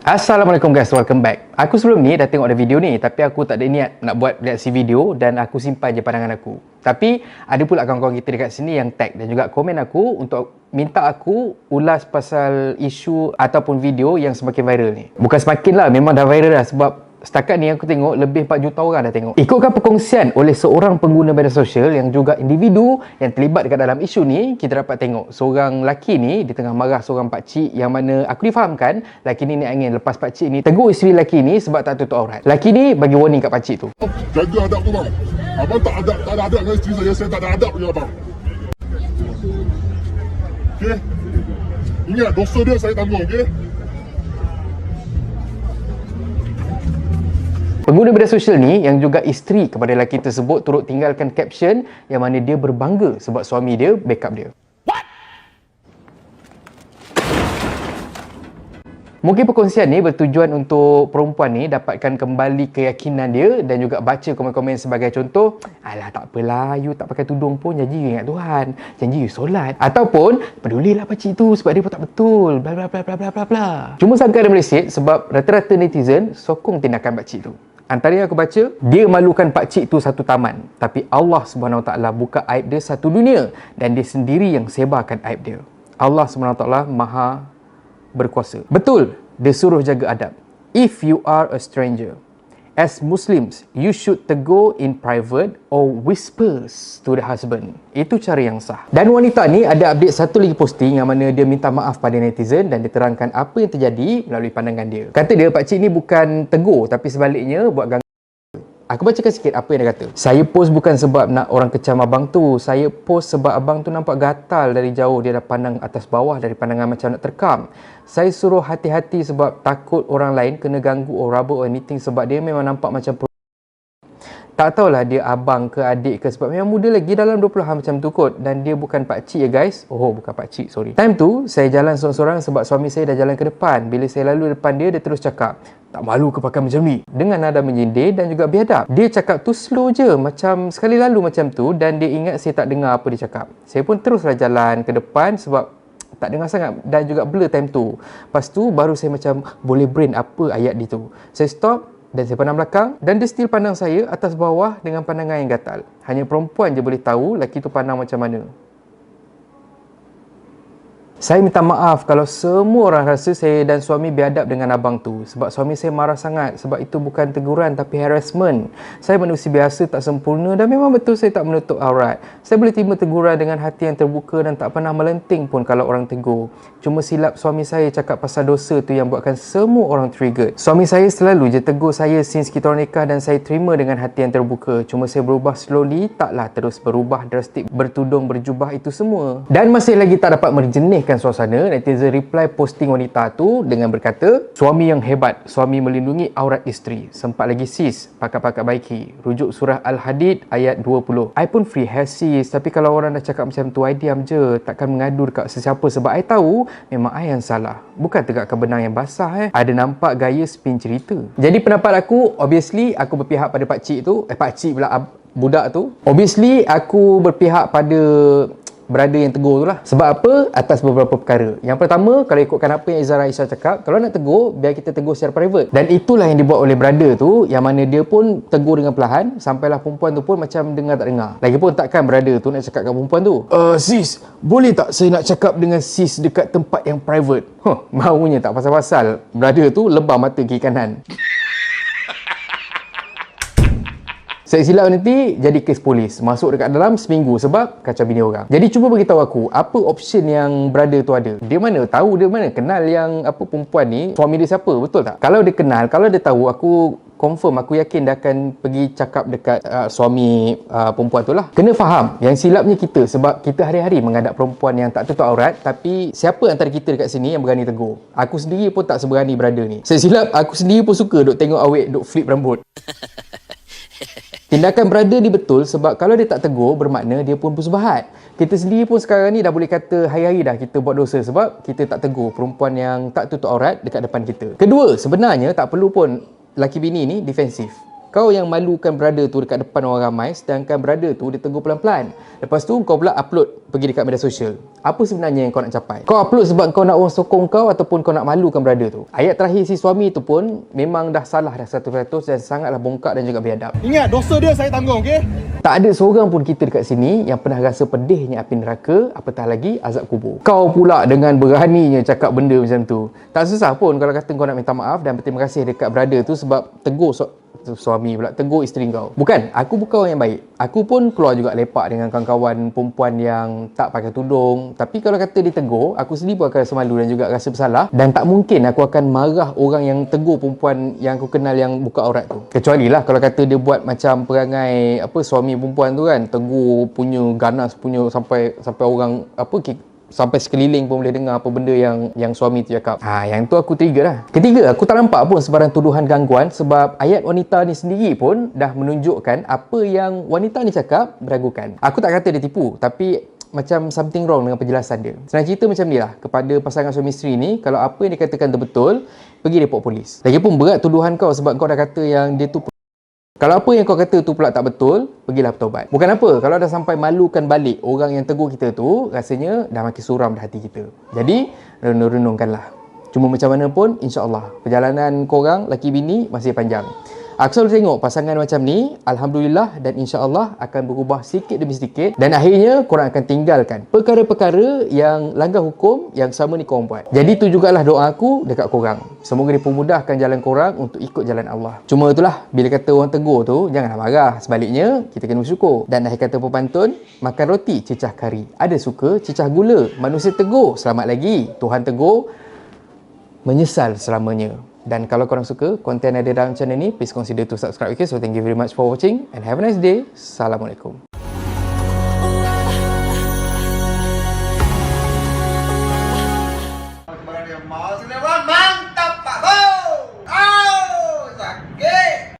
Assalamualaikum guys, welcome back. Aku sebelum ni dah tengok ada video ni, tapi aku tak ada niat nak buat reaksi video dan aku simpan je pandangan aku. Tapi ada pula kawan-kawan kita dekat sini yang tag dan juga komen aku untuk minta aku ulas pasal isu ataupun video yang semakin viral ni. Bukan semakin lah, memang dah viral dah sebab setakat ni aku tengok lebih 4 juta orang dah tengok. Ikutkan perkongsian oleh seorang pengguna media sosial yang juga individu yang terlibat dekat dalam isu ni, kita dapat tengok seorang lelaki ni di tengah marah seorang pakcik yang mana aku difahamkan lelaki ni angin lepas pakcik ni tegur isteri lelaki ni sebab tak tutup aurat. Lelaki ni bagi warning kat pakcik tu. Jaga adab tu bang. Abang tak ada adab dengan isteri saya tak ada adab punya abang. Okey. Ingat dosa dia saya tanggung, okey? Pengguna media sosial ni yang juga isteri kepada lelaki tersebut turut tinggalkan caption yang mana dia berbangga sebab suami dia backup dia. Mungkin perkongsian ni bertujuan untuk perempuan ni dapatkan kembali keyakinan dia dan juga baca komen-komen sebagai contoh, alah tak apalah, you tak pakai tudung pun janji you ingat Tuhan, janji you solat, ataupun pedulilah pakcik tu sebab dia pun tak betul, bla bla bla bla bla bla bla. Cuma sangka ada meleset sebab rata-rata netizen sokong tindakan pakcik tu. Antara yang aku baca, dia malukan pakcik tu satu taman, tapi Allah SWT buka aib dia satu dunia dan dia sendiri yang sebarkan aib dia. Allah SWT Maha berkuasa. Betul, dia suruh jaga adab. If you are a stranger, as Muslims, you should tegur in private or whispers to the husband. Itu cara yang sah. Dan wanita ni ada update satu lagi posting yang mana dia minta maaf pada netizen dan diterangkan apa yang terjadi melalui pandangan dia. Kata dia, pakcik ni bukan tegur tapi sebaliknya buat ganggu. Aku bacakan sikit apa yang dia kata. Saya post bukan sebab nak orang kecam abang tu. Saya post sebab abang tu nampak gatal dari jauh. Dia dah pandang atas bawah dari pandangan macam nak terkam. Saya suruh hati-hati sebab takut orang lain kena ganggu or rubber or anything sebab dia memang nampak macam tak tahulah dia abang ke adik ke sebab memang muda lagi dalam 20-an macam tu kot. Dan dia bukan pakcik ya guys. Oh bukan pakcik, sorry. Time tu saya jalan seorang-seorang sebab suami saya dah jalan ke depan. Bila saya lalu depan dia, dia terus cakap, tak malu ke pakai macam ni? Dengan nada menyindir dan juga biadab. Dia cakap tu slow je, macam sekali lalu macam tu dan dia ingat saya tak dengar apa dia cakap. Saya pun teruslah jalan ke depan sebab tak dengar sangat dan juga blur time tu. Lepas tu baru saya macam boleh brain apa ayat dia tu. Saya stop dan saya pandang belakang dan dia still pandang saya atas bawah dengan pandangan yang gatal. Hanya perempuan je boleh tahu lelaki tu pandang macam mana. Saya minta maaf kalau semua orang rasa saya dan suami biadab dengan abang tu sebab suami saya marah sangat sebab itu bukan teguran tapi harassment. Saya manusia biasa tak sempurna dan memang betul saya tak menutup aurat. Saya boleh terima teguran dengan hati yang terbuka dan tak pernah melenting pun kalau orang tegur. Cuma silap suami saya cakap pasal dosa tu yang buatkan semua orang triggered. Suami saya selalu je tegur saya since kita orang nikah dan saya terima dengan hati yang terbuka. Cuma saya berubah slowly, taklah terus berubah drastik bertudung berjubah itu semua. Dan masih lagi tak dapat menjernihkan suasana, netizen reply posting wanita tu dengan berkata, suami yang hebat, suami melindungi aurat isteri. Sempat lagi sis, pakat-pakat baiki. Rujuk surah Al-Hadid ayat 20. I pun free hair sis, tapi kalau orang dah cakap macam tu, I diam je. Takkan mengadu dekat sesiapa sebab I tahu memang I yang salah. Bukan tegakkan benang yang basah Ada nampak gaya spin cerita. Jadi pendapat aku, obviously aku berpihak pada pakcik tu. Pakcik pula, budak tu. Obviously aku berpihak pada brother yang tegur tu lah. Sebab apa? Atas beberapa perkara. Yang pertama, kalau ikutkan apa yang Izzara Aisyah cakap, kalau nak tegur, biar kita tegur secara private. Dan itulah yang dibuat oleh brother tu, yang mana dia pun tegur dengan perlahan, sampailah perempuan tu pun macam dengar tak dengar. Lagipun takkan brother tu nak cakap dengan perempuan tu, sis, boleh tak saya nak cakap dengan sis dekat tempat yang private? Maunya tak pasal-pasal. Brother tu lebam mata kiri kanan. Saya silap nanti jadi kes polis. Masuk dekat dalam seminggu sebab kacau bini orang. Jadi cuba beritahu aku, apa option yang brother tu ada? Dia mana tahu, dia mana kenal yang apa perempuan ni, suami dia siapa, betul tak? Kalau dia kenal, kalau dia tahu, aku confirm, aku yakin dia akan pergi cakap dekat suami perempuan tu lah. Kena faham, yang silapnya kita sebab kita hari-hari menghadap perempuan yang tak tutup aurat, tapi siapa antara kita dekat sini yang berani tegur? Aku sendiri pun tak seberani brother ni. Saya silap, aku sendiri pun suka duk tengok awet duk flip rambut. Tindakan brother ni betul sebab kalau dia tak tegur bermakna dia pun bersubahat. Kita sendiri pun sekarang ni dah boleh kata hari-hari dah kita buat dosa sebab kita tak tegur perempuan yang tak tutup aurat dekat depan kita. Kedua, sebenarnya tak perlu pun laki bini ni defensif. Kau yang malukan brother tu dekat depan orang ramai, sedangkan brother tu dia tegur pelan-pelan. Lepas tu kau pula upload pergi dekat media sosial. Apa sebenarnya yang kau nak capai? Kau upload sebab kau nak orang sokong kau ataupun kau nak malukan brother tu? Ayat terakhir si suami tu pun memang dah salah dah 100% dan sangatlah bongkak dan juga biadab. Ingat, dosa dia saya tanggung, okey? Tak ada seorang pun kita dekat sini yang pernah rasa pedihnya api neraka, apatah lagi azab kubur. Kau pula dengan beraninya cakap benda macam tu. Tak susah pun kalau kata kau nak minta maaf dan berterima kasih dekat brother tu sebab tegur suami pula, tegur isteri kau. Bukan, aku bukan orang yang baik. Aku pun keluar juga lepak dengan kawan-kawan perempuan yang tak pakai tudung. Tapi kalau kata ditegur, aku sendiri pun akan rasa malu dan juga rasa bersalah. Dan tak mungkin aku akan marah orang yang tegur perempuan yang aku kenal yang buka aurat tu. Kecuali lah kalau kata dia buat macam perangai suami perempuan tu kan, tegur punya ganas punya sampai orang sampai sekeliling pun boleh dengar apa benda yang suami tu cakap. Yang tu aku trigger lah. Ketiga, aku tak nampak pun sebarang tuduhan gangguan sebab ayat wanita ni sendiri pun dah menunjukkan apa yang wanita ni cakap meragukan. Aku tak kata dia tipu, tapi macam something wrong dengan penjelasan dia. Senang cerita macam ni lah, kepada pasangan suami isteri ni, kalau apa yang dikatakan tu betul, pergi report polis. Lagipun berat tuduhan kau sebab kau dah kata yang dia tu. Kalau apa yang kau kata tu pula tak betul, pergilah bertaubat. Bukan apa, kalau dah sampai malukan balik orang yang tegur kita tu, rasanya dah makin suram dah hati kita. Jadi, renung-renungkanlah. Cuma macam mana pun, insya-Allah, perjalanan korang, laki bini, masih panjang. Aku selalu tengok pasangan macam ni, Alhamdulillah dan insya-Allah akan berubah sikit demi sedikit dan akhirnya korang akan tinggalkan perkara-perkara yang langgar hukum yang sama ni korang buat. Jadi tu jugalah doa aku dekat korang. Semoga dipermudahkan jalan korang untuk ikut jalan Allah. Cuma itulah, bila kata orang tegur tu, janganlah marah. Sebaliknya, kita kena bersyukur. Dan akhir kata pepantun, makan roti cecah kari. Ada suka cecah gula. Manusia tegur, selamat lagi. Tuhan tegur, menyesal selamanya. Dan kalau korang suka konten ada dalam channel ni, please consider to subscribe. Okay, so thank you very much for watching and have a nice day. Assalamualaikum. Kemarin dia mau, sini, Wan,